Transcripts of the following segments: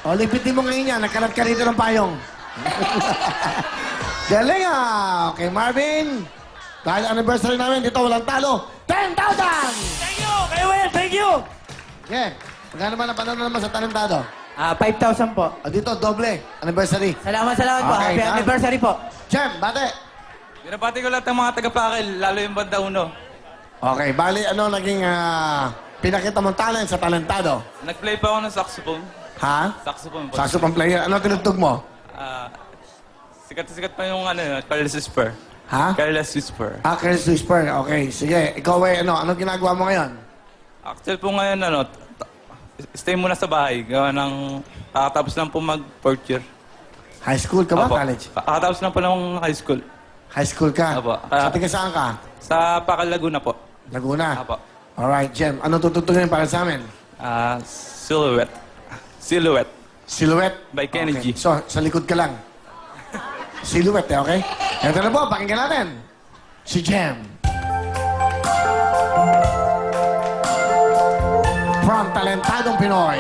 O, lipitin mo ngayon yan. Nagkalat ka rito ng payong. Galing Okay, Marvin. Dahil anniversary namin, dito walang talo. 10,000! Thank you! Kayo, Will! Thank you! Yeah. Magkano ba napanalo naman sa talentado? 5,000 po. O, dito, doble. Anniversary. Salamat po. Okay, Happy anniversary po. Jem, bate. Binabati ko lahat ng mga taga-pakil, lalo yung banda uno. Okay, bali, ano naging pinakita mong talent sa talentado? Nag-play pa ako ng saxophone. Ha? Saxophone po. Saxophone player. Ano tinugtog mo? Sikat pa yung Careless Whisper. Ha? Careless Whisper. Chris Whisper. Okay, sige. Ikaw ano ginagawa mo ngayon? Actually po ngayon, stay muna sa bahay. Gawa ng, kakatapos lang po mag-fourth year. High school ka ba? Apo. College? Kakatapos lang po ng high school. High school ka? Apo. Sa tiga saan ka? Sa Pakal, Laguna po. Laguna? Apo. Alright, Jem. Ano tutugtugin para sa amin? Silhouette. Silhouette. Silhouette? By Kenny G. So, sa likod ka lang. Silhouette, okay? Ito na po, pakinggan natin. Si Jem. From Talentadong Pinoy.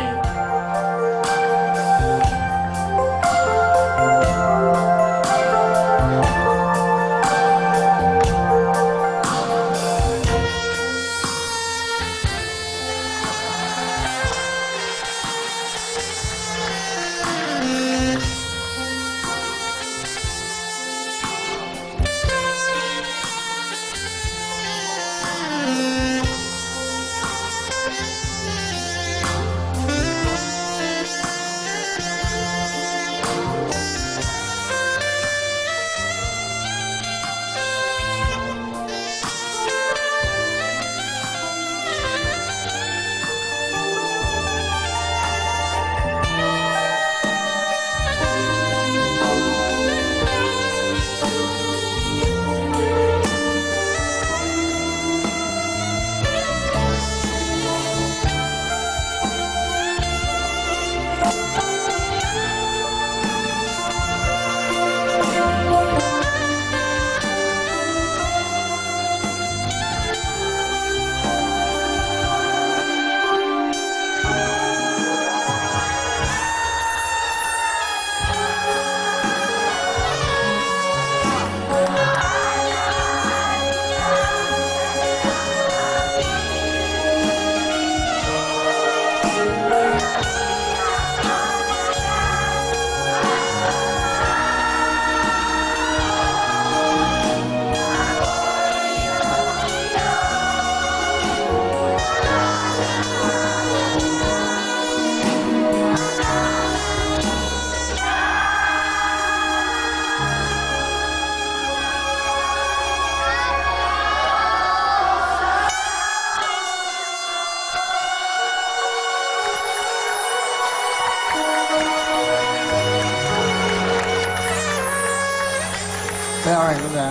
Kaya okay, diba?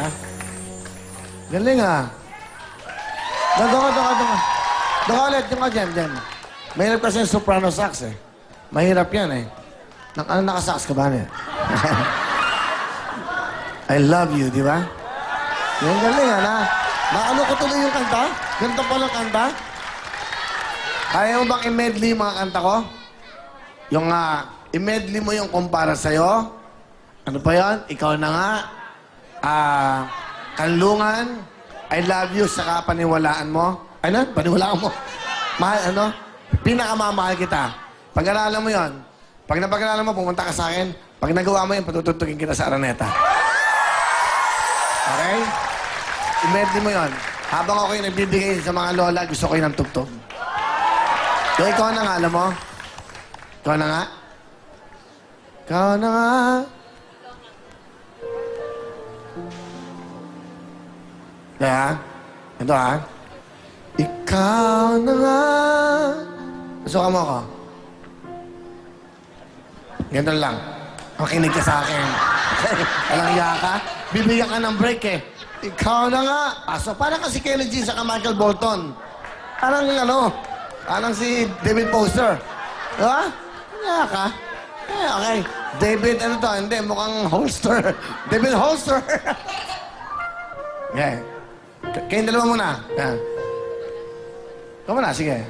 Galing Doon ulit, yung Jem. Mahirap kasi yung soprano sax Mahirap yan naka-sax ka ba niya? I love you, di ba? Yan galing Naano ko tuloy yung kanta? Ganito pa lang kanta? Kaya mo bang i-medley yung mga kanta ko? Yung i-medley mo yung kumpara sa'yo? Ano pa yan? Ikaw na nga. Kanlungan, I love you, saka paniwalaan mo. Ano? Paniwalaan mo. Mahal, pinakamamahal kita. Pag-aralan mo yon. Pag napag-aralan mo, pumunta ka sa akin. Pag nagawa mo yun, patutugtugin kita sa Araneta. Okay? I-medley mo yon. Habang ako yung nagbibigay sa mga lola, gusto ko yun ng tugtog. So, ikaw na nga, alam mo? Ikaw na nga? Ikaw na nga? Kaya, ito Ikaw na nga. Masuka mo ako. Ganito lang. Makinig ka sa akin. Alang iya ka. Bibigyan ka ng break Ikaw na nga. So, parang kasi Kenny G sa Michael Bolton. Parang si David Foster. Diba? Iya ka. Okay. David, Hindi, mukhang holster. David Holster. Okay. Kayong dalawa muna. Yan. Ikaw muna, sige.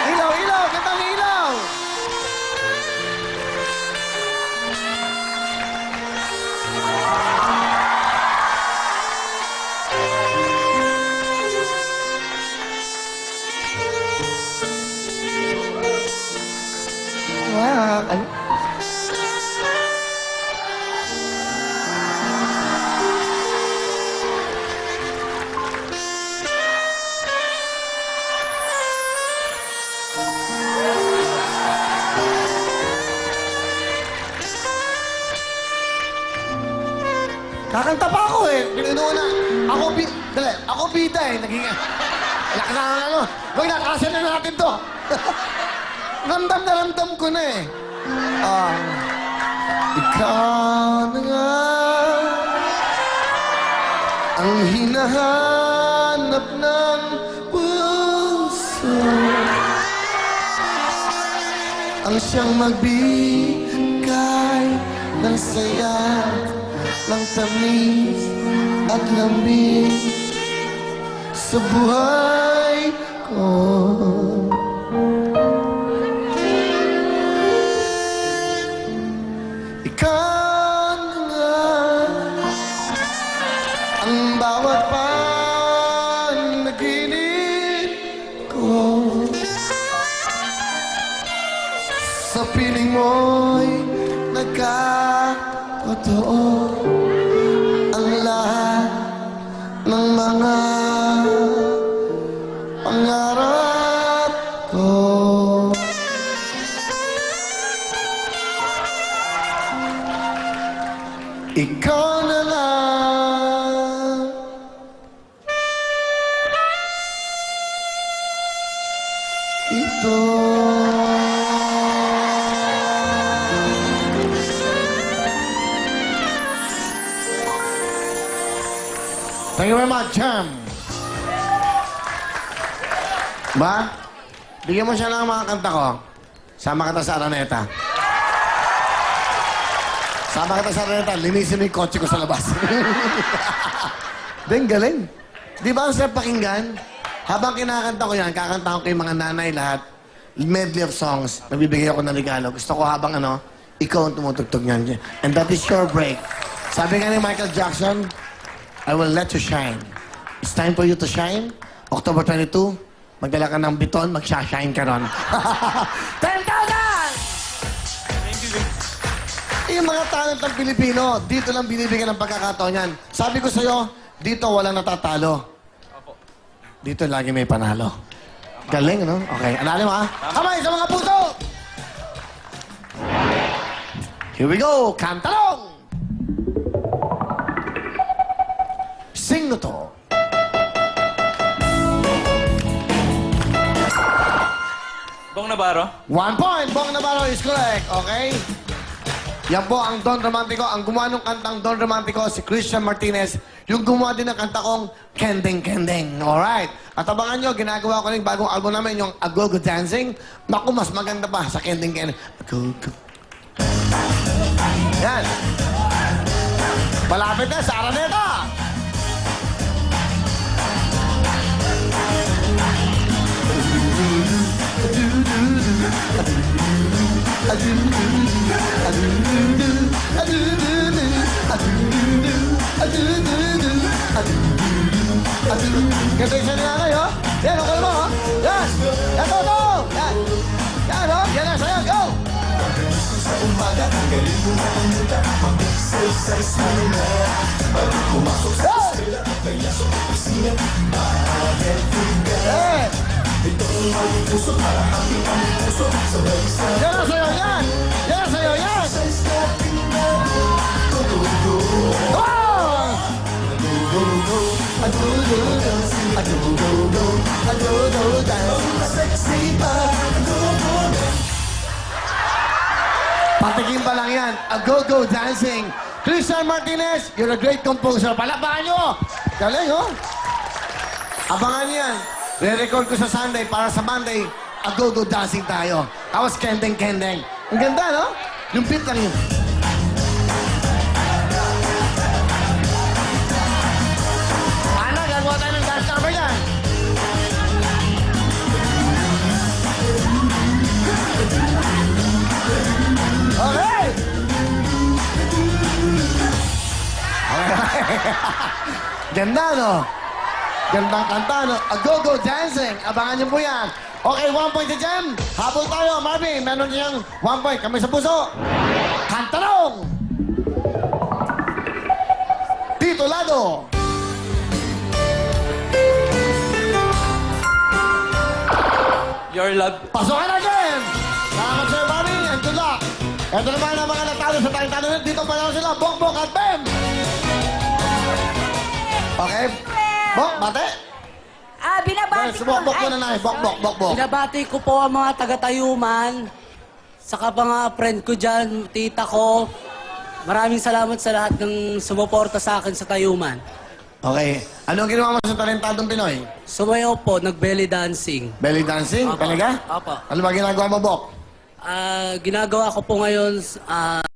Hello! Kakanta pa ako eh. Pinuuna. Ako bida eh. Naging... ano. Wag na, kasi na natin to. Ramdam na ramdam ko na eh. Ikaw na nga ang hinahanap ng puso, ang siyang magbigay ng saya, ng tamis at lamig sa buhay ko. Ikaw na ang bawat panaginip ko. Sa piling mo'y nagkatotoo ang lahat ng mga pangarap ko. Ikaw na lang. Ito. Thank you very much, Jam. Ba? Bigyan mo siya ng mga kanta ko. Sama kita sa Araneta. Sama kita sa Araneta. Linisin mo yung kotse ko sa labas. Deng, galing. Di ba ang sarap pakinggan? Habang kinakanta ko yan, kakanta ko kay mga nanay lahat. Medley of songs. Nagbibigay ako ng regalo. Gusto ko habang ikaw ang tumutugtog niyan. And that is your break. Sabi nga ni Michael Jackson, I will let you shine. It's time for you to shine. October 22, magdala ka ng biton, magsha-shine ka ron. 10,000! Yung mga talent ng Pilipino, dito lang binibigyan ng pagkakataon yan. Sabi ko sa'yo, dito walang natatalo. Dito lagi may panalo. Galing, no? Okay, anali mo, ha? Kamay sa mga puso! Here we go! Kantalong! Sing na to. Bong Navarro? 1 point. Bong Navarro is correct. Okay? Yan po ang Don Romantico. Ang gumawa ng kantang Don Romantico, si Christian Martinez. Yung gumawa din ng kanta kong Kending Kending. Alright. At abangan nyo, ginagawa ko rin bagong album namin, yung Agogo Dancing. Naku, mas maganda pa sa Kending Kending. Agogo. Yan. Malapit na sa Araneta. Ganito yung sanila kayo. Yan, okay mo, ha? Yan! Yan, to! Yan! Yan, ho? Yan na, sayo, go! Sa umaga, galing mo na ang muda, mag-exercise mo na. Bago pumasok sa eskwela, kaya sa opisina, ma-healthy ka. Ito ang maging puso para happy ang puso. Sabay sa... Yan na, sayo, yan! Yan na, sayo, yan! Exercise natin na. Go! Adudo, dance. Sexy pa. Patikim pa lang yan. Go dancing. Christian Martinez, you're a great composer. Palakpakan nyo! Galing, oh! Abangan yan. Re-record ko sa Sunday para sa Monday, go dancing tayo. Tapos kendeng. Ang ganda, no? Yung beat lang yun. Ana, gagawa tayo ng dance number yan. Okay! Ganda, no? Gandang kanta, no? Go dancing. Abangan niyo po yan. Okay, 1 point si Jem. Habol tayo, Marvin. Meron niyang 1 point. Kami sa puso. Kantalong! Titulado! Your love. Pasokan na, Jem! Salamat sa'yo, Marvin, and good luck. Ito naman ang mga natalo sa tayong talo. Dito pa lang sila, Bongbong at Bem! Okay? Bok, bate. Binabati ko. Bok mo na na. Bok. Binabati ko po ang mga taga-Tayuman, saka mga friend ko dyan, tita ko. Maraming salamat sa lahat ng sumuporta sa akin sa Tayuman. Okay. Anong ginawa mo sa talentadong Pinoy? Sumayaw po, nag-belly dancing. Belly dancing? Opo. Talaga? Opo. Ano ba ginagawa mo, Bok? Ginagawa ko po ngayon,